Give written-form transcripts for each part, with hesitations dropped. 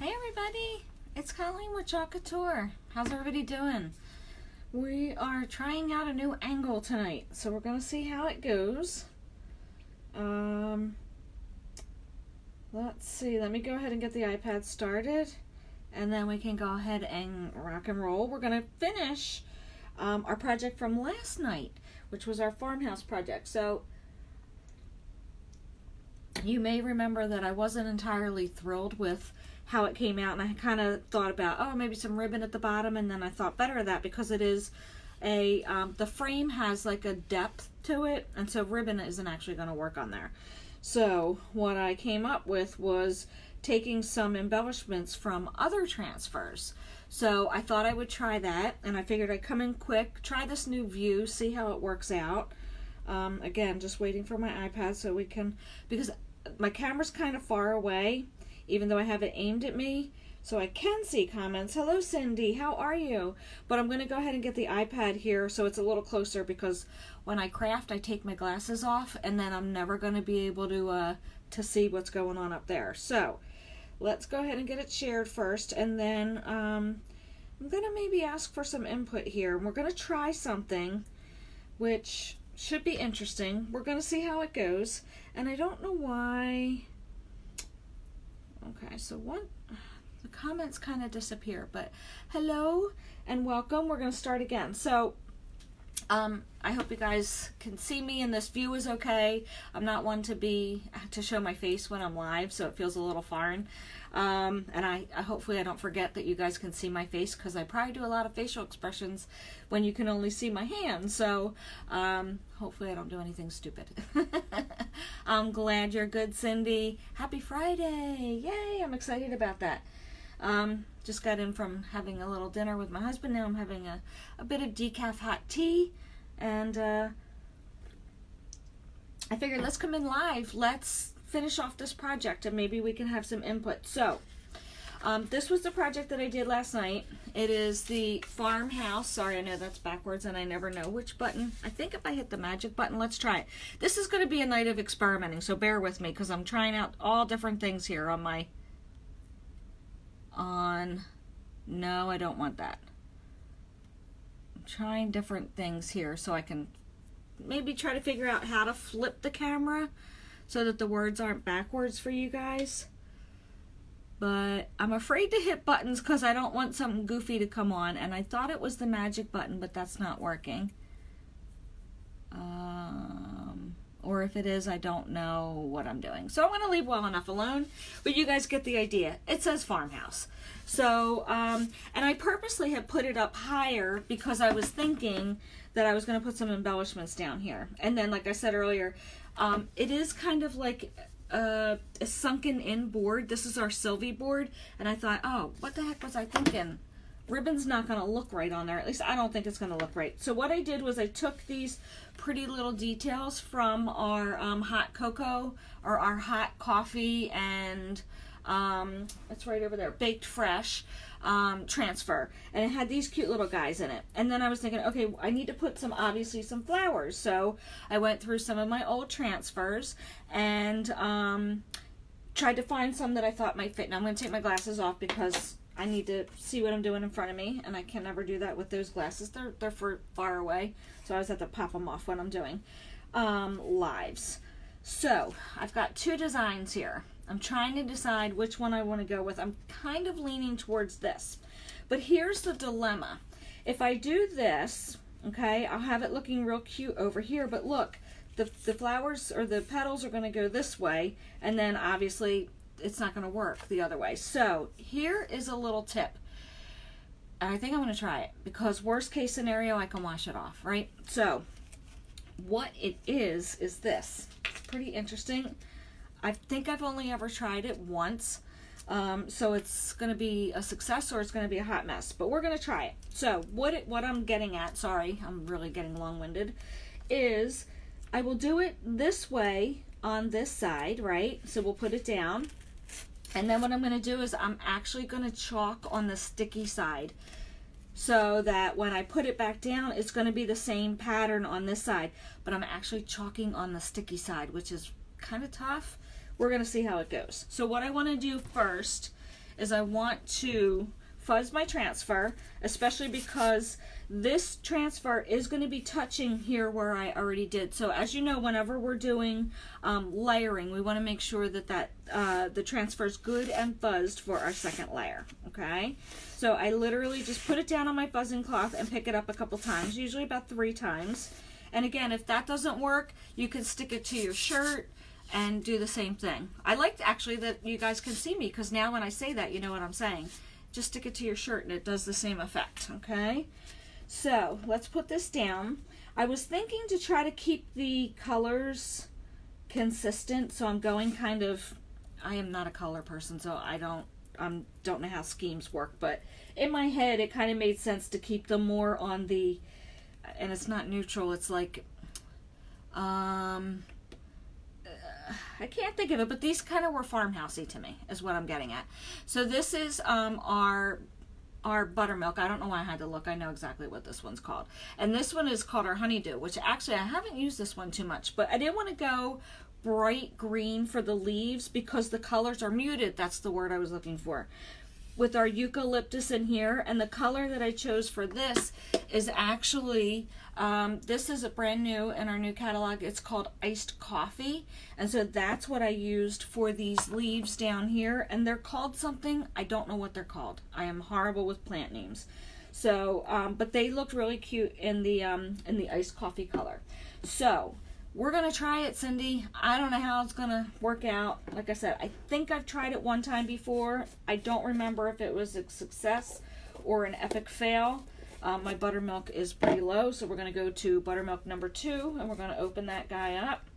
Hey everybody, it's Colleen with Chalk Couture. How's everybody doing? We are trying out a new angle tonight, so we're going to see how it goes. Let's see, let me go ahead and get the iPad started, and then we can go ahead and rock and roll. We're going to finish our project from last night, which was our farmhouse project. So you may remember that I wasn't entirely thrilled with how it came out, and I kind of thought about, oh, maybe some ribbon at the bottom, and then I thought better of that because it is a, the frame has like a depth to it, and so ribbon isn't actually going to work on there. So what I came up with was taking some embellishments from other transfers. So I thought I would try that, and I figured I'd come in quick, try this new view, see how it works out. Again, just waiting for my iPad so we can, because my camera's kind of far away, even though I have it aimed at me, so I can see comments. Hello Cindy, how are you? But I'm going to go ahead and get the iPad here so it's a little closer, because when I craft I take my glasses off and then I'm never going to be able to see what's going on up there. So let's go ahead and get it shared first, and then I'm going to maybe ask for some input here. We're going to try something which should be interesting. We're going to see how it goes, and I don't know why. Okay, so the comments kind of disappear, but hello and welcome. We're going to start again. So I hope you guys can see me and this view is okay. I'm not one to show my face when I'm live, so it feels a little foreign. And I hopefully I don't forget that you guys can see my face, because I probably do a lot of facial expressions when you can only see my hands. So hopefully I don't do anything stupid. I'm glad you're good, Cindy. Happy Friday. Yay, I'm excited about that. Just got in from having a little dinner with my husband. Now I'm having a bit of decaf hot tea, and I figured let's come in live. Let's finish off this project and maybe we can have some input. So this was the project that I did last night. It is the Farmhouse. Sorry, I know that's backwards and I never know which button. I think if I hit the magic button, let's try it. This is going to be a night of experimenting, so bear with me because I'm trying out all different things here on my no, I don't want that. I'm trying different things here so I can maybe try to figure out how to flip the camera so that the words aren't backwards for you guys. But I'm afraid to hit buttons because I don't want something goofy to come on, and I thought it was the magic button, but that's not working. Or if it is, I don't know what I'm doing. So I'm going to leave well enough alone, but you guys get the idea. It says Farmhouse. So, and I purposely have put it up higher because I was thinking that I was going to put some embellishments down here. And then, like I said earlier, it is kind of like a sunken in board. This is our Sylvie board, and I thought, oh, what the heck was I thinking? Ribbon's not going to look right on there. At least I don't think it's going to look right. So what I did was I took these pretty little details from our hot cocoa, or our hot coffee, and it's right over there, baked fresh transfer, and it had these cute little guys in it. And then I was thinking, okay, I need to put obviously some flowers. So I went through some of my old transfers and tried to find some that I thought might fit. Now I'm going to take my glasses off because I need to see what I'm doing in front of me, and I can never do that with those glasses. They're far away, so I always have to pop them off when I'm doing lives. So I've got two designs here. I'm trying to decide which one I want to go with. I'm kind of leaning towards this, but here's the dilemma. If I do this, okay, I'll have it looking real cute over here, but look, the flowers or the petals are going to go this way, and then obviously it's not going to work the other way. So here is a little tip, and I think I'm going to try it because worst case scenario I can wash it off, right? So what it is this. It's pretty interesting. I think I've only ever tried it once, so it's going to be a success or it's going to be a hot mess, but we're going to try it. So what I'm getting at, sorry, I'm really getting long-winded, is I will do it this way on this side, right? So we'll put it down. And then what I'm going to do is I'm actually going to chalk on the sticky side so that when I put it back down, it's going to be the same pattern on this side, but I'm actually chalking on the sticky side, which is kind of tough. We're going to see how it goes. So what I want to do first is I want to fuzz my transfer, especially because this transfer is going to be touching here where I already did. So as you know, whenever we're doing layering, we want to make sure that the transfer is good and fuzzed for our second layer, okay? So I literally just put it down on my fuzzing cloth and pick it up a couple times, usually about 3 times. And again, if that doesn't work, you can stick it to your shirt and do the same thing. I like actually that you guys can see me, because now when I say that, you know what I'm saying. Just stick it to your shirt and it does the same effect, okay? So let's put this down. I was thinking to try to keep the colors consistent, so I'm going kind of, I am not a color person, so I don't know how schemes work, but in my head it kind of made sense to keep them more on the, and it's not neutral, it's like, I can't think of it, but these kind of were farmhousey to me, is what I'm getting at. So this is our buttermilk. I don't know why I had to look. I know exactly what this one's called. And this one is called our honeydew, which actually I haven't used this one too much, but I didn't want to go bright green for the leaves because the colors are muted. That's the word I was looking for. With our eucalyptus in here, and the color that I chose for this is actually, this is a brand new in our new catalog. It's called Iced Coffee, and so that's what I used for these leaves down here, and they're called something. I don't know what they're called. I am horrible with plant names. So, but they looked really cute in the iced coffee color. So we're gonna try it, Cindy. I don't know how it's gonna work out. Like I said, I think I've tried it one time before. I don't remember if it was a success or an epic fail. My buttermilk is pretty low, so we're gonna go to buttermilk number 2, and we're gonna open that guy up.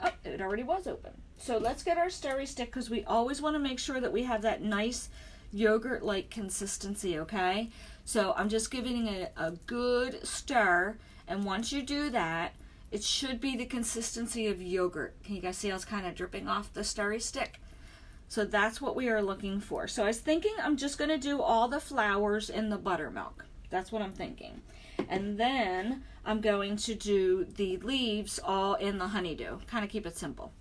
Oh, it already was open. So let's get our stirry stick, because we always want to make sure that we have that nice yogurt-like consistency, okay? So I'm just giving it a good stir, and once you do that, it should be the consistency of yogurt. Can you guys see how it's kind of dripping off the stirry stick? So that's what we are looking for. So I was thinking I'm just going to do all the flowers in the buttermilk. That's what I'm thinking. And then I'm going to do the leaves all in the honeydew. Kind of keep it simple.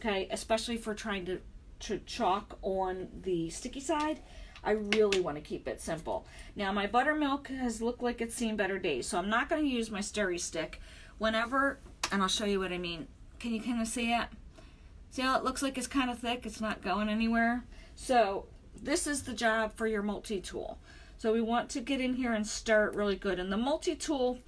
Okay, especially for trying to chalk on the sticky side. I really want to keep it simple. Now my buttermilk has looked like it's seen better days, so I'm not going to use my stirry stick. Whenever, and I'll show you what I mean. Can you kind of see it? See how it looks like it's kind of thick? It's not going anywhere. So this is the job for your multi-tool. So we want to get in here and stir it really good. And the multi-tool,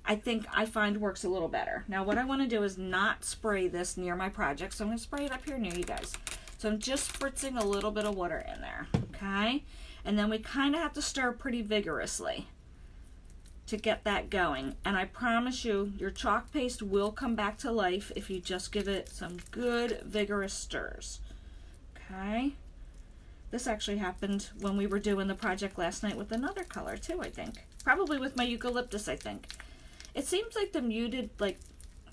I find works a little better. Now what I want to do is not spray this near my project. So I'm going to spray it up here near you guys. So I'm just spritzing a little bit of water in there. Okay? And then we kind of have to stir pretty vigorously to get that going. And I promise you, your chalk paste will come back to life if you just give it some good vigorous stirs. Okay? This actually happened when we were doing the project last night with another color too, I think. Probably with my eucalyptus, I think. It seems like the muted, like,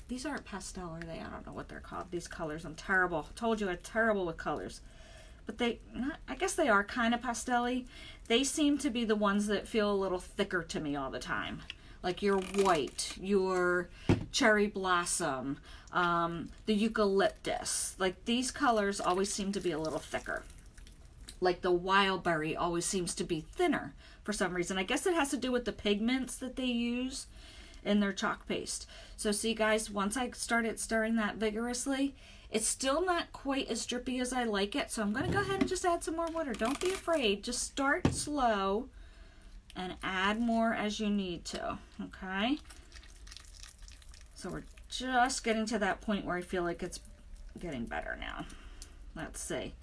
these aren't pastel, are they? I don't know what they're called, these colors. I'm terrible. I told you I'm terrible with colors. But I guess they are kind of pastel-y. They seem to be the ones that feel a little thicker to me all the time. Like your white, your cherry blossom, the eucalyptus. Like these colors always seem to be a little thicker. Like the wild berry always seems to be thinner for some reason. I guess it has to do with the pigments that they use in their chalk paste. So see guys, once I started stirring that vigorously, it's still not quite as drippy as I like it, so I'm going to go ahead and just add some more water. Don't be afraid. Just start slow and add more as you need to, okay? So we're just getting to that point where I feel like it's getting better now. Let's see.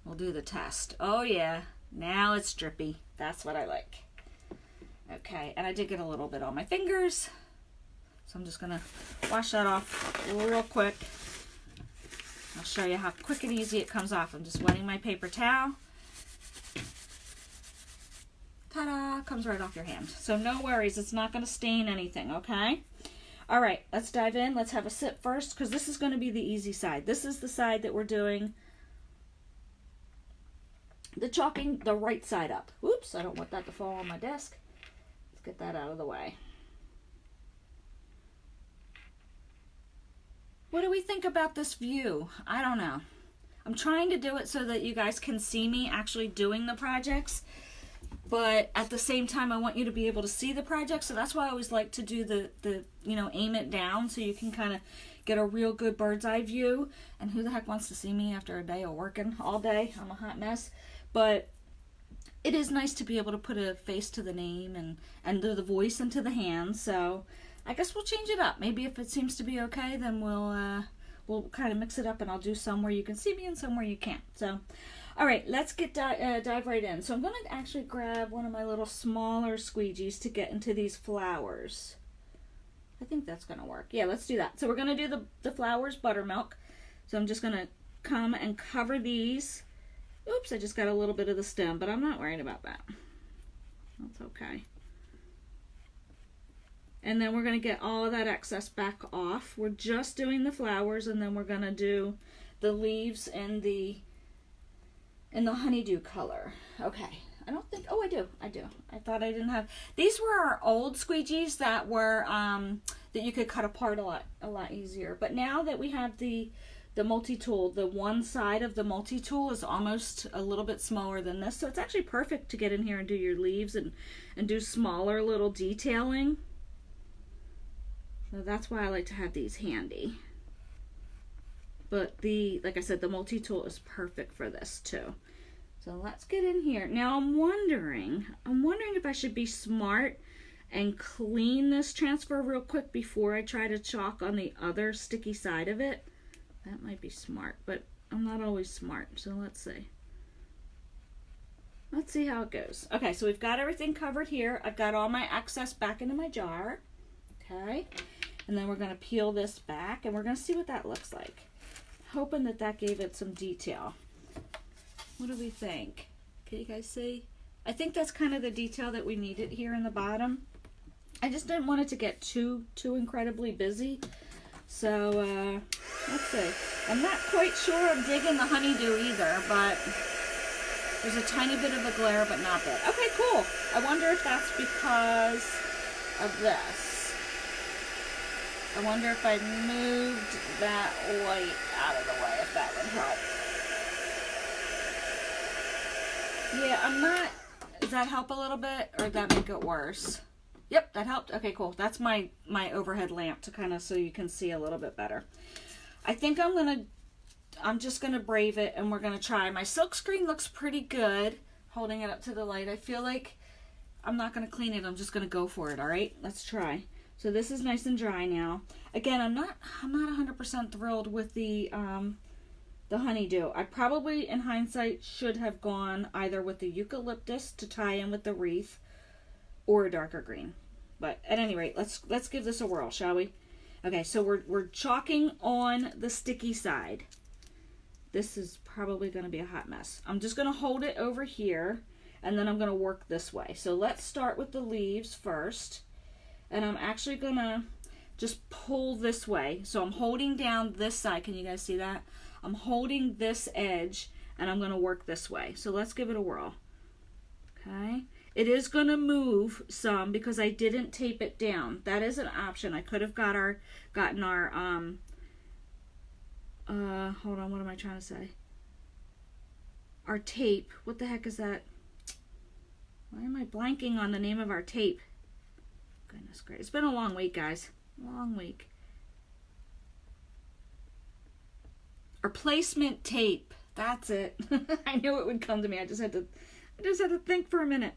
We'll do the test. Oh yeah, now it's drippy. That's what I like. Okay, and I did get a little bit on my fingers, so I'm just going to wash that off real quick. I'll show you how quick and easy it comes off. I'm just wetting my paper towel. Ta-da! Comes right off your hand. So no worries, it's not going to stain anything, okay? All right, let's dive in. Let's have a sip first, because this is going to be the easy side. This is the side that we're doing the chalking the right side up. Oops, I don't want that to fall on my desk. Let's get that out of the way. What do we think about this view? I don't know. I'm trying to do it so that you guys can see me actually doing the projects, but at the same time I want you to be able to see the project. So that's why I always like to do the aim it down so you can kind of get a real good bird's eye view. And who the heck wants to see me after a day of working all day? I'm a hot mess. But it is nice to be able to put a face to the name and do the voice into the hands. So I guess we'll change it up. Maybe if it seems to be okay, then we'll kind of mix it up, and I'll do some where you can see me and some where you can't. So, all right, let's dive right in. So I'm going to actually grab one of my little smaller squeegees to get into these flowers. I think that's going to work. Yeah, let's do that. So we're going to do the flowers buttermilk. So I'm just going to come and cover these. Oops, I just got a little bit of the stem, but I'm not worried about that. That's okay. And then we're going to get all of that excess back off. We're just doing the flowers, and then we're going to do the leaves in the honeydew color. Okay. I don't think, oh, I do. I thought I didn't have, these were our old squeegees that were, that you could cut apart a lot easier. But now that we have the multi-tool, the one side of the multi-tool is almost a little bit smaller than this. So it's actually perfect to get in here and do your leaves and do smaller little detailing. So that's why I like to have these handy. But like I said, the multi-tool is perfect for this too. So let's get in here. Now I'm wondering if I should be smart and clean this transfer real quick before I try to chalk on the other sticky side of it. That might be smart, but I'm not always smart. So let's see. Let's see how it goes. Okay, so we've got everything covered here. I've got all my excess back into my jar. Okay. And then we're going to peel this back, and we're going to see what that looks like. Hoping that gave it some detail. What do we think? Can you guys see? I think that's kind of the detail that we needed here in the bottom. I just didn't want it to get too incredibly busy. So, let's see. I'm not quite sure I'm digging the honeydew either, but there's a tiny bit of a glare, but not bad. Okay, cool. I wonder if that's because of this. I wonder if I moved that light out of the way, if that would help. Yeah, I'm not, does that help a little bit, or did that make it worse? Yep, that helped. Okay, cool. That's my overhead lamp to kind of, so you can see a little bit better. I think I'm just going to brave it, and we're going to try. My silk screen looks pretty good, holding it up to the light. I feel like I'm not going to clean it. I'm just going to go for it, all right? Let's try. So this is nice and dry now. Again, I'm not 100% thrilled with the honeydew. I probably, in hindsight, should have gone either with the eucalyptus to tie in with the wreath, or a darker green. But at any rate, let's give this a whirl, shall we? Okay, so we're chalking on the sticky side. This is probably going to be a hot mess. I'm just going to hold it over here, and then I'm going to work this way. So let's start with the leaves first. And I'm actually going to just pull this way. So I'm holding down this side. Can you guys see that? I'm holding this edge, and I'm going to work this way. So let's give it a whirl. Okay. It is going to move some because I didn't tape it down. That is an option. I could have gotten our hold on, what am I trying to say? Our tape. What the heck is that? Why am I blanking on the name of our tape? Goodness gracious. It's been a long week, guys. Long week. Our placement tape. That's it. I knew it would come to me. I just had to think for a minute.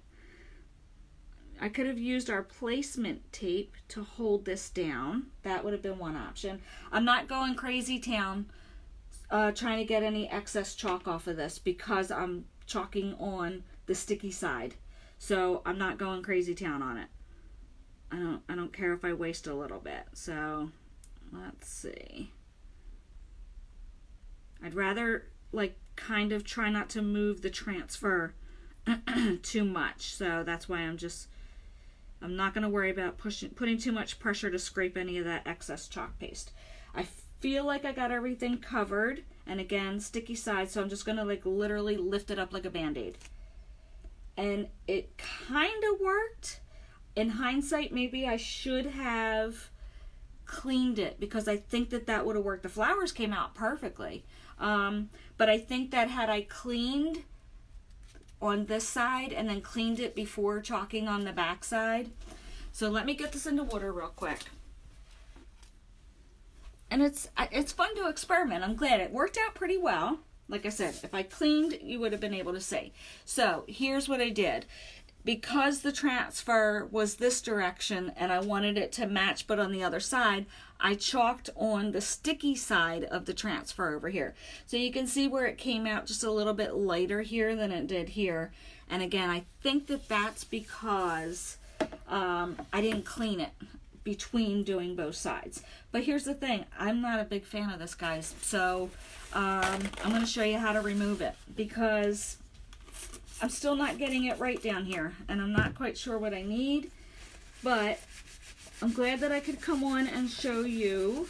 I could have used our placement tape to hold this down. That would have been one option. I'm not going crazy town trying to get any excess chalk off of this because I'm chalking on the sticky side. So I'm not going crazy town on it. I don't care if I waste a little bit. So let's see. I'd rather like kind of try not to move the transfer too much. So that's why I'm not going to worry about putting too much pressure to scrape any of that excess chalk paste. I feel like I got everything covered, and again, sticky side, so I'm just going to like literally lift it up like a band-aid. And it kind of worked. In hindsight, maybe I should have cleaned it because I think that would have worked. The flowers came out perfectly. But I think that had I cleaned on this side and then cleaned it before chalking on the back side. So let me get this into water real quick. And it's fun to experiment. I'm glad it worked out pretty well. Like I said, if I cleaned, you would have been able to see. So here's what I did. Because the transfer was this direction and I wanted it to match but on the other side, I chalked on the sticky side of the transfer over here. So you can see where it came out just a little bit lighter here than it did here. And again, I think that that's because I didn't clean it between doing both sides. But here's the thing, I'm not a big fan of this, guys. So I'm going to show you how to remove it because I'm still not getting it right down here, and I'm not quite sure what I need, but I'm glad that I could come on and show you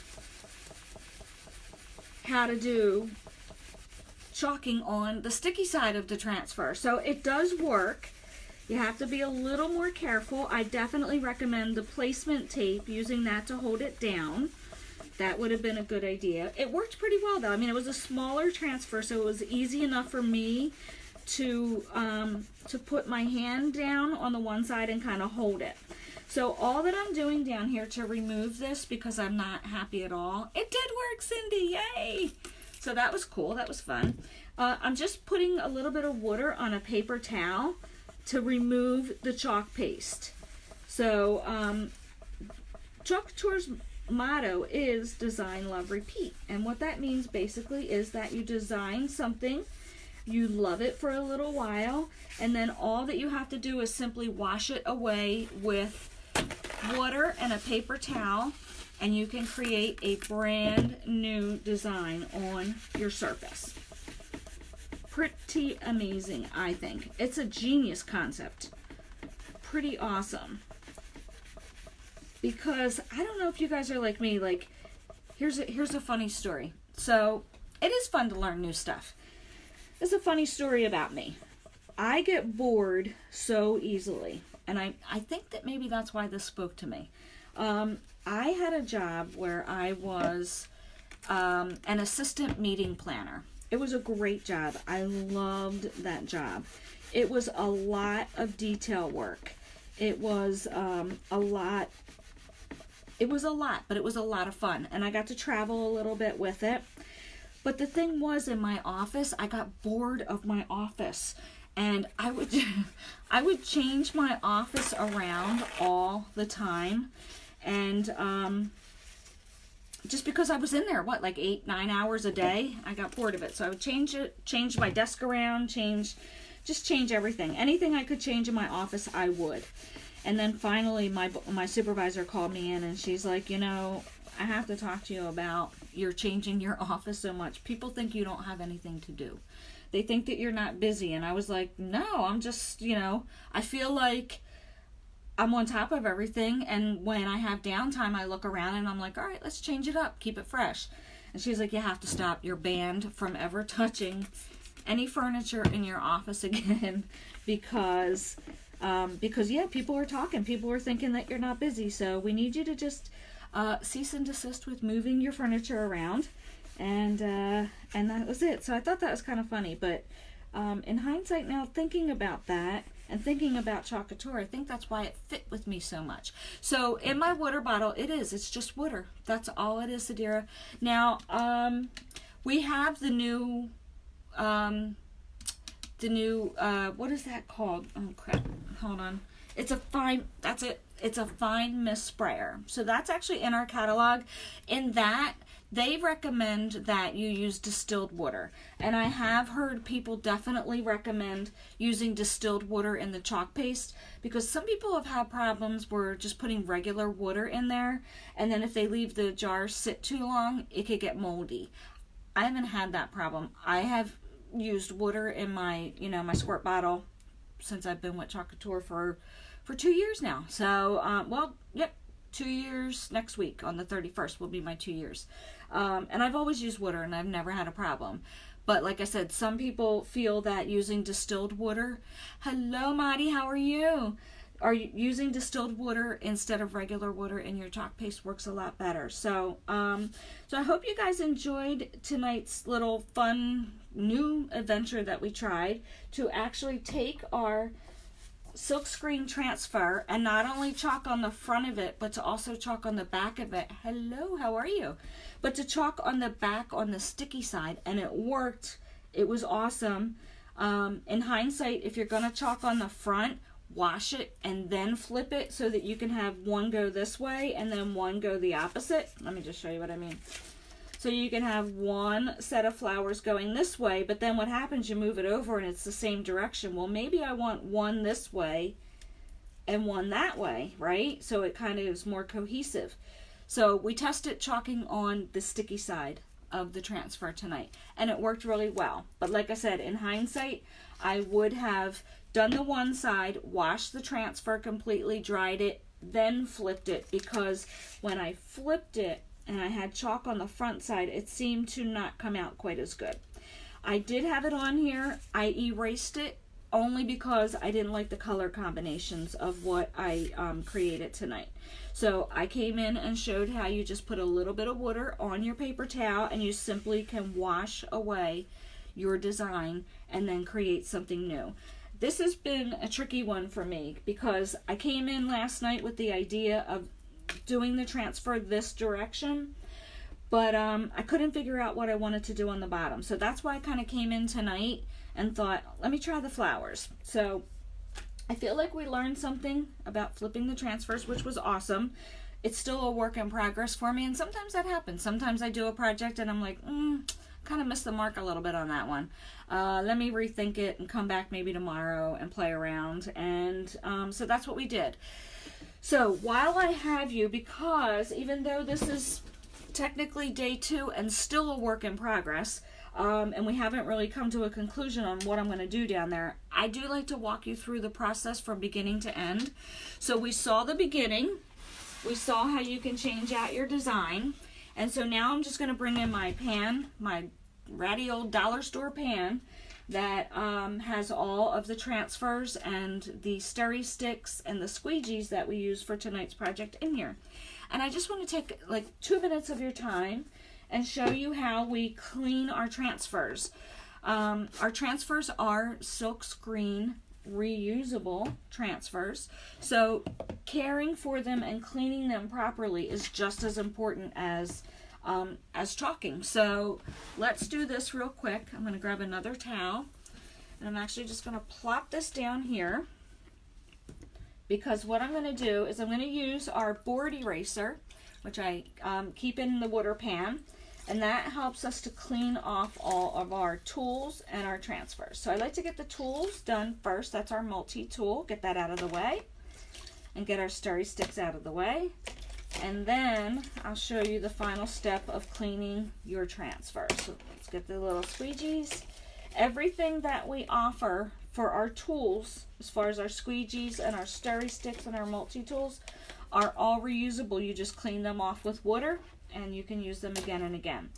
how to do chalking on the sticky side of the transfer. So it does work. You have to be a little more careful. I definitely recommend the placement tape, using that to hold it down. That would have been a good idea. It worked pretty well though. I mean, it was a smaller transfer, so it was easy enough for me to put my hand down on the one side and kind of hold it. So all that I'm doing down here to remove this, because I'm not happy at all, it did work, Cindy, yay! So that was cool, that was fun. I'm just putting a little bit of water on a paper towel to remove the chalk paste. So Chalk Couture's motto is design, love, repeat. And what that means basically is that you design something, you love it for a little while, and then all that you have to do is simply wash it away with water and a paper towel, and you can create a brand new design on your surface. Pretty amazing, I think. It's a genius concept. Pretty awesome. Because I don't know if you guys are like me, like here's a funny story. So it is fun to learn new stuff. It's a funny story about me. I get bored so easily, and I think that maybe that's why this spoke to me. I had a job where I was an assistant meeting planner. It was a great job. I loved that job. It was a lot of detail work. It was a lot, but it was a lot of fun, and I got to travel a little bit with it. But the thing was, in my office, I got bored of my office, and I would change my office around all the time, and just because I was in there, what, like 8-9 hours a day, I got bored of it. So I would change my desk around, just change everything. Anything I could change in my office, I would. And then finally, my supervisor called me in, and she's like, you know, I have to talk to you about you're changing your office so much. People think you don't have anything to do. They think that you're not busy. And I was like, no, I'm just, you know, I feel like I'm on top of everything. And when I have downtime, I look around and I'm like, all right, let's change it up. Keep it fresh. And she's like, you have to stop. You're banned from ever touching any furniture in your office again because yeah, people are talking. People are thinking that you're not busy. So we need you to just cease and desist with moving your furniture around, and that was it. So I thought that was kind of funny, but in hindsight now, thinking about that and thinking about Chalk Couture, I think that's why it fit with me so much. So in my water bottle, it's just water. That's all it is, Sadira. Now we have the new what is that called? Oh crap, hold on. It's a fine mist sprayer. So that's actually in our catalog. In that, they recommend that you use distilled water. And I have heard people definitely recommend using distilled water in the chalk paste, because some people have had problems where just putting regular water in there, and then if they leave the jar sit too long, it could get moldy. I haven't had that problem. I have used water in my, my squirt bottle since I've been with Chalk Couture for 2 years now. So, 2 years next week on the 31st will be my 2 years. And I've always used water and I've never had a problem. But like I said, some people feel that using distilled water, hello Marty, how are you? are using distilled water instead of regular water in your chalk paste works a lot better. So, so I hope you guys enjoyed tonight's little fun new adventure that we tried to actually take our silkscreen transfer and not only chalk on the front of it, but to also chalk on the back of it. Hello, how are you? But to chalk on the back on the sticky side, and it worked. It was awesome. In hindsight, if you're going to chalk on the front, wash it and then flip it so that you can have one go this way and then one go the opposite. Let me just show you what I mean. So you can have one set of flowers going this way, but then what happens, you move it over and it's the same direction. Well, maybe I want one this way and one that way, right? So it kind of is more cohesive. So we tested chalking on the sticky side of the transfer tonight, and it worked really well. But like I said, in hindsight, I would have done the one side, washed the transfer completely, dried it, then flipped it, because when I flipped it and I had chalk on the front side, it seemed to not come out quite as good. I did have it on here. I erased it only because I didn't like the color combinations of what I created tonight. So I came in and showed how you just put a little bit of water on your paper towel and you simply can wash away your design and then create something new. This has been a tricky one for me because I came in last night with the idea of doing the transfer this direction, but I couldn't figure out what I wanted to do on the bottom. So that's why I kind of came in tonight and thought, let me try the flowers. So I feel like we learned something about flipping the transfers, which was awesome. It's still a work in progress for me, and sometimes that happens. Sometimes I do a project and I'm like, kind of missed the mark a little bit on that one. Let me rethink it and come back maybe tomorrow and play around. And so that's what we did. So while I have you, because even though this is technically day 2 and still a work in progress, and we haven't really come to a conclusion on what I'm going to do down there, I do like to walk you through the process from beginning to end. So we saw the beginning. We saw how you can change out your design. And so now I'm just going to bring in my pan, my ratty old dollar store pan that has all of the transfers and the stirry sticks and the squeegees that we use for tonight's project in here. And I just want to take like 2 minutes of your time and show you how we clean our transfers. Our transfers are silkscreen reusable transfers, so caring for them and cleaning them properly is just as important as chalking. So let's do this real quick. I'm going to grab another towel, and I'm actually just going to plop this down here, because what I'm going to do is I'm going to use our board eraser, which I keep in the water pan, and that helps us to clean off all of our tools and our transfers. So I like to get the tools done first. That's our multi-tool. Get that out of the way, and get our stirry sticks out of the way. And then I'll show you the final step of cleaning your transfer. So let's get the little squeegees. Everything that we offer for our tools, as far as our squeegees and our stirry sticks and our multi-tools, are all reusable. You just clean them off with water and you can use them again and again.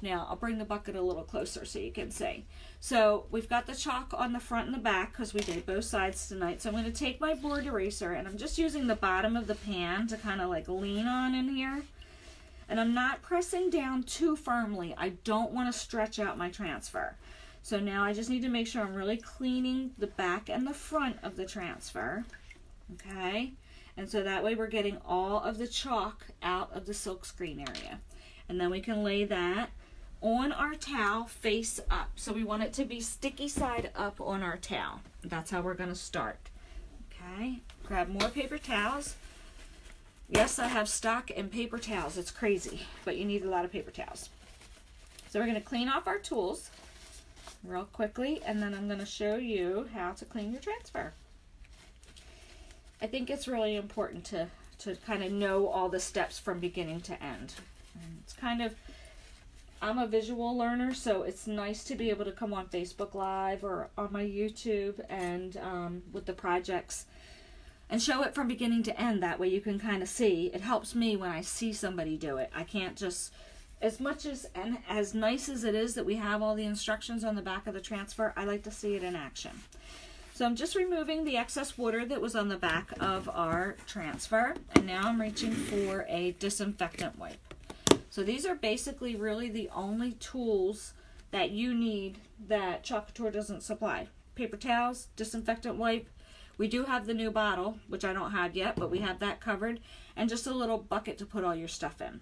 Now I'll bring the bucket a little closer so you can see. So we've got the chalk on the front and the back because we did both sides tonight. So I'm going to take my board eraser, and I'm just using the bottom of the pan to kind of like lean on in here. And I'm not pressing down too firmly. I don't want to stretch out my transfer. So now I just need to make sure I'm really cleaning the back and the front of the transfer. Okay? And so that way we're getting all of the chalk out of the silkscreen area. And then we can lay that on our towel face up. So we want it to be sticky side up on our towel. That's how we're going to start. Okay, grab more paper towels. Yes, I have stock in paper towels. It's crazy, but you need a lot of paper towels. So we're going to clean off our tools real quickly, and then I'm going to show you how to clean your transfer. I think it's really important to kind of know all the steps from beginning to end. And it's kind of, I'm a visual learner, so it's nice to be able to come on Facebook Live or on my YouTube and with the projects and show it from beginning to end. That way you can kind of see. It helps me when I see somebody do it. I can't just, as much as, and as nice as it is that we have all the instructions on the back of the transfer, I like to see it in action. So I'm just removing the excess water that was on the back of our transfer, and now I'm reaching for a disinfectant wipe. So these are basically really the only tools that you need that Chalk Couture doesn't supply. Paper towels, disinfectant wipe. We do have the new bottle, which I don't have yet, but we have that covered, and just a little bucket to put all your stuff in.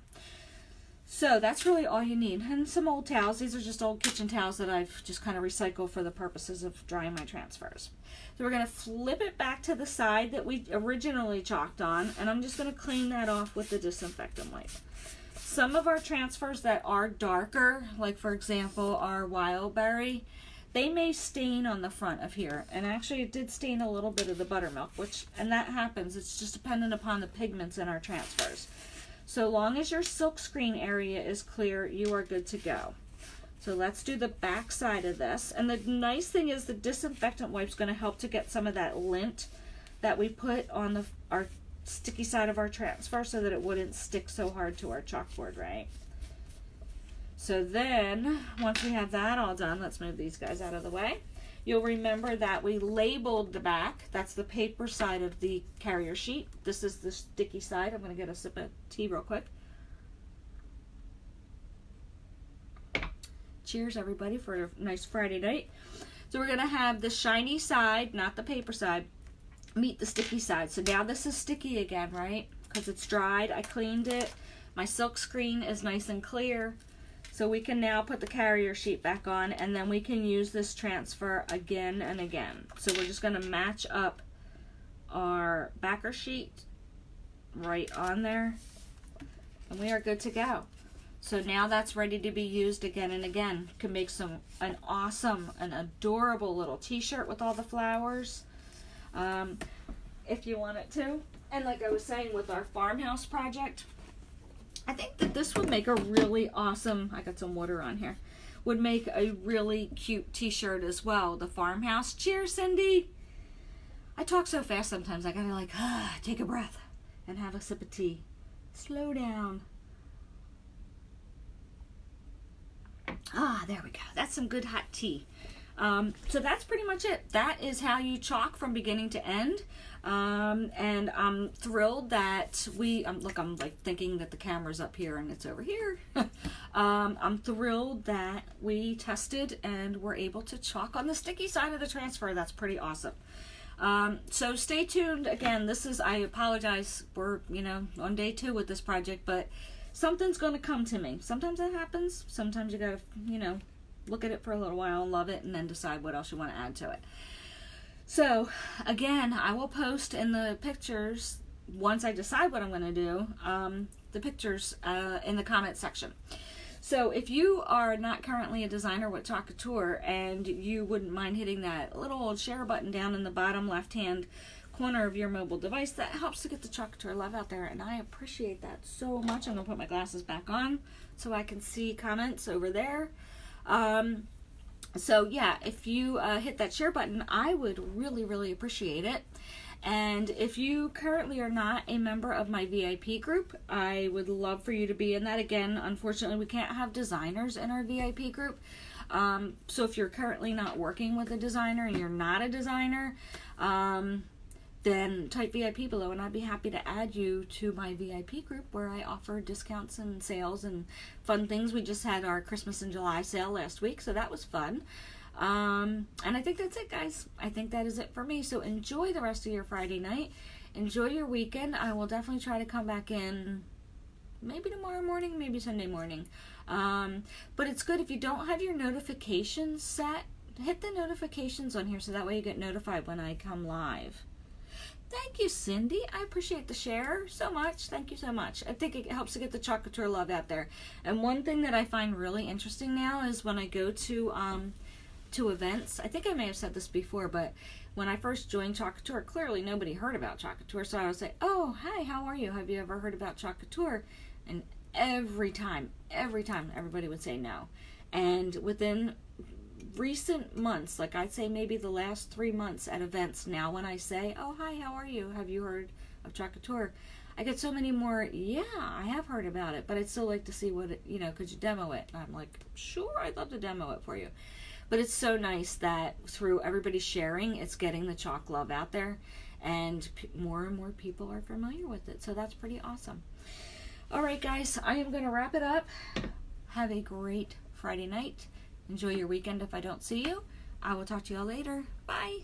So that's really all you need. And some old towels. These are just old kitchen towels that I've just kind of recycled for the purposes of drying my transfers. So we're going to flip it back to the side that we originally chalked on, and I'm just going to clean that off with the disinfectant wipe. Some of our transfers that are darker, like for example our wild berry, they may stain on the front of here. And actually it did stain a little bit of the buttermilk, and that happens. It's just dependent upon the pigments in our transfers. So long as your silk screen area is clear, you are good to go. So let's do the back side of this. And the nice thing is the disinfectant wipe is going to help to get some of that lint that we put on our sticky side of our transfer so that it wouldn't stick so hard to our chalkboard, right? So then, once we have that all done, let's move these guys out of the way. You'll remember that we labeled the back. That's the paper side of the carrier sheet. This is the sticky side. I'm going to get a sip of tea real quick. Cheers, everybody, for a nice Friday night. So we're going to have the shiny side, not the paper side, meet the sticky side. So now this is sticky again, right? Because it's dried. I cleaned it. My silk screen is nice and clear. So we can now put the carrier sheet back on, and then we can use this transfer again and again. So we're just going to match up our backer sheet right on there, and we are good to go. So now that's ready to be used again and again. You can make an awesome, an adorable little t-shirt with all the flowers if you want it to. And like I was saying with our farmhouse project, I think that this would make a really awesome, I got some water on here, would make a really cute t-shirt as well. The farmhouse. Cheers, Cindy. I talk so fast sometimes I gotta take a breath and have a sip of tea. Slow down. There we go. That's some good hot tea. So that's pretty much it. That is how you chalk from beginning to end. And I'm thrilled that look, I'm like thinking that the camera's up here and it's over here. I'm thrilled that we tested and were able to chalk on the sticky side of the transfer. That's pretty awesome. So stay tuned. Again, I apologize, we're, on day 2 with this project, but something's going to come to me. Sometimes that happens. Sometimes you gotta, look at it for a little while and love it and then decide what else you want to add to it. So again, I will post in the pictures, once I decide what I'm going to do, the pictures in the comment section. So if you are not currently a designer with Chalk Couture and you wouldn't mind hitting that little old share button down in the bottom left hand corner of your mobile device, that helps to get the Chalk Couture love out there, and I appreciate that so much. I'm going to put my glasses back on so I can see comments over there. So yeah, if you hit that share button, I would really, really appreciate it. And if you currently are not a member of my VIP group, I would love for you to be in that. Again, unfortunately, we can't have designers in our VIP group. So if you're currently not working with a designer and you're not a designer, then type VIP below and I'd be happy to add you to my VIP group where I offer discounts and sales and fun things. We just had our Christmas in July sale last week, so that was fun. And I think that's it, guys. I think that is it for me. So enjoy the rest of your Friday night. Enjoy your weekend. I will definitely try to come back in maybe tomorrow morning, maybe Sunday morning. But it's good if you don't have your notifications set, hit the notifications on here so that way you get notified when I come live. Thank you, Cindy. I appreciate the share so much. Thank you so much. I think it helps to get the Chalk Couture love out there. And one thing that I find really interesting now is when I go to events. I think I may have said this before, but when I first joined Chalk Couture, clearly nobody heard about Chalk Couture. So I would say, "Oh, hi, how are you? Have you ever heard about Chalk Couture?" And every time, everybody would say no. And within recent months, like I'd say maybe the last 3 months at events now, when I say, "Oh, hi, how are you? Have you heard of Chalk Couture?" I get so many more, "Yeah, I have heard about it, but I'd still like to see what it, could you demo it?" And I'm like, "Sure, I'd love to demo it for you." But it's so nice that through everybody sharing, it's getting the chalk love out there, and more and more people are familiar with it. So that's pretty awesome. All right, guys, I am going to wrap it up. Have a great Friday night. Enjoy your weekend if I don't see you. I will talk to you all later. Bye.